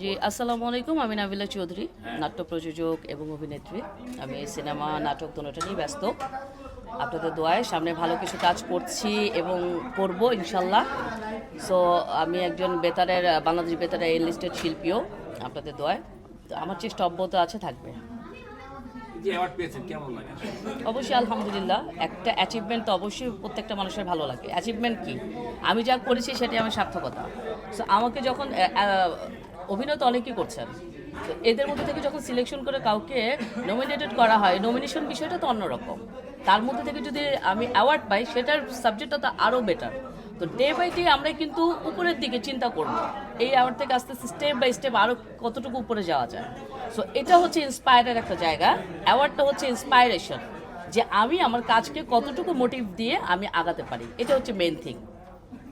জি, আসসালামু আলাইকুম। আমি নাবিলা চৌধুরী, নাট্য প্রযোজক এবং অভিনেত্রী। আমি সিনেমা, নাটক দোনোটা নিয়ে ব্যস্ত। আপনাদের দোয়ায় সামনে ভালো কিছু কাজ করছি এবং করব ইনশাল্লাহ। সো আমি একজন বাংলাদেশ বেতারের লিস্টেড শিল্পীও, আপনাদের দোয়ায়। তো আমার চেষ্টা অব্যাহত আছে, থাকবে। যে অ্যাওয়ার্ড পেয়েছেন কেমন লাগে আসলে? অবশ্যই আলহামদুলিল্লাহ, একটা অ্যাচিভমেন্ট তো অবশ্যই প্রত্যেকটা মানুষের ভালো লাগে। অ্যাচিভমেন্ট কি, আমি যা করেছি সেটি আমার সার্থকতা। সো আমাকে যখন অভিনয় তো অনেকেই করছেন, তো এদের মধ্যে থেকে যখন সিলেকশন করে কাউকে নমিনেটেড করা হয়, নমিনেশন বিষয়টা তো অন্যরকম। তার মধ্যে থেকে যদি আমি অ্যাওয়ার্ড পাই, সেটার সাবজেক্টটা তো আরও বেটার। তো ডে বাই ডে আমরা কিন্তু উপরের দিকে চিন্তা করব, এই অ্যাওয়ার্ড থেকে আস্তে আস্তে স্টেপ বাই স্টেপ আরও কতটুকু উপরে যাওয়া যায়। সো এটা হচ্ছে ইন্সপায়ারের একটা জায়গা। অ্যাওয়ার্ডটা হচ্ছে ইন্সপায়ারেশন, যে আমি আমার কাজকে কতটুকু মোটিভ দিয়ে আমি আগাতে পারি, এটা হচ্ছে মেন থিং।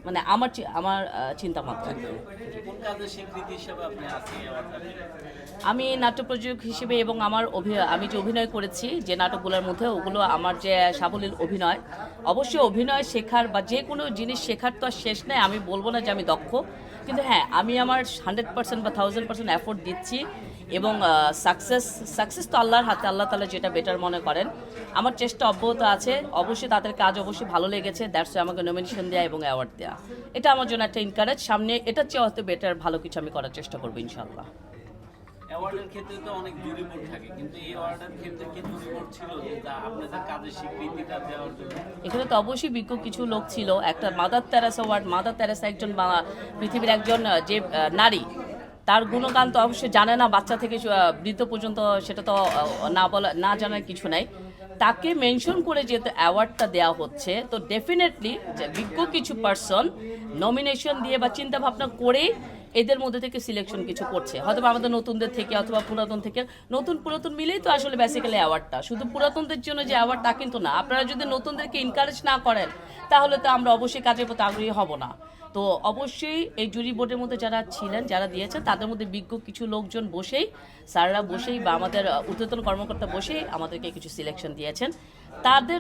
মানে আমার চিন্তা মাত্রা। কোন কাজের স্বীকৃতি হিসেবে আপনি আজকে অ্যাওয়ার্ডটা পেলেন? আমি নাট্য প্রযোজক হিসেবে এবং আমি যে অভিনয় করেছি যে নাটকগুলোর মধ্যে, ওগুলো আমার যে সাবলীল অভিনয়। অবশ্যই অভিনয় শেখার বা যে কোনো জিনিস শেখার তো আর শেষ নেই। আমি বলবো না যে আমি দক্ষ, কিন্তু হ্যাঁ, আমি আমার 100% বা 1000% এফোর্ট দিচ্ছি। এবং সাকসেস তো আল্লাহর হাতে, আল্লাহ তাআলা যেটা বেটার মনে করেন। আমার চেষ্টা অব্যাহত আছে। অবশ্যই তাদের কাজ অবশ্যই ভালো লেগেছে, দ্যাটস আমাকে নমিনেশন দেওয়া এবং অ্যাওয়ার্ড দেওয়া। এটা আমার জন্য একটা এনকারেজ। সামনে এটার চেয়ে হয়তো বেটার ভালো কিছু আমি করার চেষ্টা করবো ইনশাআল্লাহ। অ্যাওয়ার্ডের ক্ষেত্রে তো অনেক জুরি বোর্ড থাকে, কিন্তু এই অ্যাওয়ার্ডের ক্ষেত্রে কি জুরি বোর্ড ছিল যে আপনাদের কাজের স্বীকৃতিটা দেওয়ার জন্য? এখানে তো অবশ্যই বিজ্ঞ কিছু লোক ছিল। একটা mother Teresa award, mother Teresa একজন পৃথিবীর একজন যে নারী, তার গুণগান তো অবশ্যই জানে না বাচ্চা থেকে বৃদ্ধ পর্যন্ত, সেটা তো না জানার কিছু নাই। তাকে মেনশন করে যেহেতু অ্যাওয়ার্ডটা দেওয়া হচ্ছে, তো ডেফিনেটলি যে বিজ্ঞ কিছু পার্সন নমিনেশন দিয়ে বা চিন্তা ভাবনা করেই এদের মধ্যে থেকে সিলেকশন কিছু করছে, হয়তো আমাদের নতুনদের থেকে অথবা পুরাতন থেকে। পুরাতন মিলেই তো আসলে বেসিক্যালি অ্যাওয়ার্ডটা। শুধু পুরাতনদের জন্য যে অ্যাওয়ার্ড তা কিন্তু না। আপনারা যদি নতুনদেরকে এনকারেজ না করেন, তাহলে তো আমরা অবশ্যই কাজের প্রতি আগ্রহী হব না। তো অবশ্যই এই জুরি বোর্ডের মধ্যে যারা ছিলেন, যারা দিয়েছেন, তাদের মধ্যে বিজ্ঞ কিছু লোকজন বসেই, স্যাররা বসেই বা আমাদের ঊর্ধ্বতন কর্মকর্তা বসেই আমাদেরকে কিছু সিলেকশন দিয়েছেন। তাদের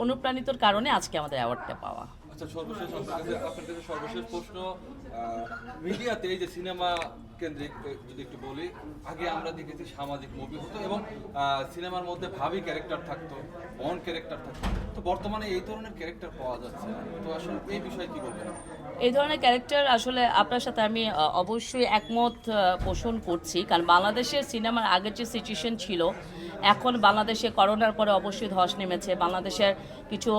অনুপ্রাণিতর কারণে আজকে আমাদের অ্যাওয়ার্ডটা পাওয়া। আচ্ছা, সর্বশেষ আপনার কাছে সর্বশেষ প্রশ্ন। মিডিয়াতে এই যে সিনেমা কেন্দ্রিক যদি একটু বলি, আগে আমরা দেখেছি সামাজিক মুভি হতো এবং সিনেমার মধ্যে ভাবি ক্যারেক্টার থাকতো, বন ক্যারেক্টার থাকতো। তো বর্তমানে এই ধরনের ক্যারেক্টার পাওয়া যাচ্ছে না। তো আসলে এই বিষয়ে কি বলবেন? এই ধরনের ক্যারেক্টার আসলে আপনার সাথে আমি অবশ্যই একমত পোষণ করছি। কারণ বাংলাদেশের সিনেমার আগের যে সিচুয়েশন ছিল, এখন বাংলাদেশে করোনার পরে অবশ্যই ধস নেমেছে। বাংলাদেশের কিছু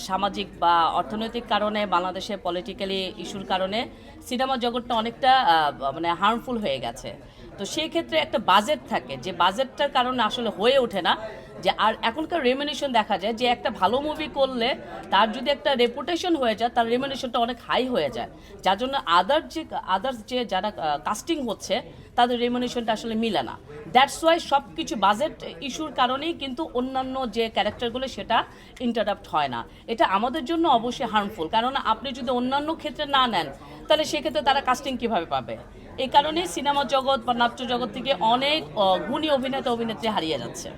সামাজিক বা অর্থনৈতিক কারণে, বাংলাদেশের পলিটিক্যালি ইস্যুর কারণে সিনেমা জগৎটা অনেকটা মানে হার্মফুল হয়ে গেছে। তো সেই ক্ষেত্রে একটা বাজেট থাকে, যে বাজেটটার কারণে আসলে হয়ে ওঠে না। যে আর এখনকার রেমিনেশন দেখা যায় যে একটা ভালো মুভি করলে তার যদি একটা রেপুটেশন হয়ে যায়, তার রেমিনেশনটা অনেক হাই হয়ে যায়। যার জন্য আদার্স যে যারা কাস্টিং হচ্ছে, তাদের রেমিনেশনটা আসলে মিলে না। দ্যাটস ওয়াই সব কিছু বাজেট ইস্যুর কারণেই কিন্তু অন্যান্য যে ক্যারেক্টারগুলো সেটা ইন্টারাপ্ট হয় না। এটা আমাদের জন্য অবশ্যই হার্মফুল, কারণ আপনি যদি অন্যান্য ক্ষেত্রে না নেন, তাহলে সেক্ষেত্রে তারা কাস্টিং কিভাবে পাবে? এই কারণেই সিনেমা জগৎ বা নাট্য জগৎ থেকে অনেক গুণী অভিনেত্রী হারিয়ে যাচ্ছে।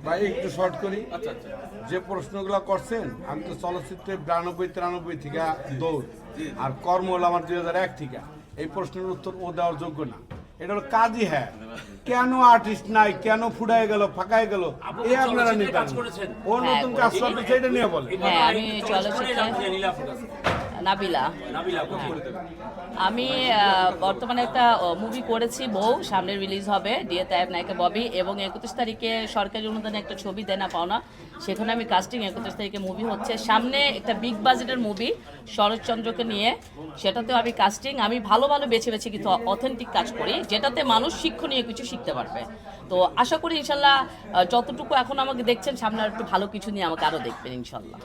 ভাই একটু শর্ট করি। আচ্ছা আচ্ছা। যে প্রশ্নগুলো করছেন, আমি তো চলচ্চিত্রে 92-93 থেকে দৌড়, আর কর্ম হলো আমার 2001 থেকে। এই প্রশ্নের উত্তর ও দেওয়ার যোগ্য না। এটা হলো কাজই। হ্যাঁ, কেন আর্টিস্ট নাই, কেন ফুডায় গেল, ফাঁকায় গেল, এই আপনারা নেতা। ও নতুন কাজ করতে, সেটা নিয়ে বলে। হ্যাঁ, আমি চলচ্চিত্রে নাবিলা। আমি বর্তমানে একটা মুভি করেছি, বউ, সামনে রিলিজ হবে। ডিএ তায়েব নায়িকা ববি, এবং 31 তারিখে সরকারি অনুদানে একটা ছবি দেনা পাওনা, সেখানে আমি কাস্টিং। 31 তারিখে মুভি হচ্ছে। সামনে একটা বিগ বাজেটের মুভি শরৎচন্দ্রকে নিয়ে, সেটাতেও আমি কাস্টিং। আমি ভালো বেছে কিছু অথেন্টিক কাজ করি, যেটাতে মানুষ শিক্ষণীয় কিছু শিখতে পারবে। তো আশা করি ইনশাল্লাহ যতটুকু এখন আমাকে দেখছেন, সামনে আর একটু ভালো কিছু নিয়ে আমাকে আরও দেখবেন ইনশাল্লাহ।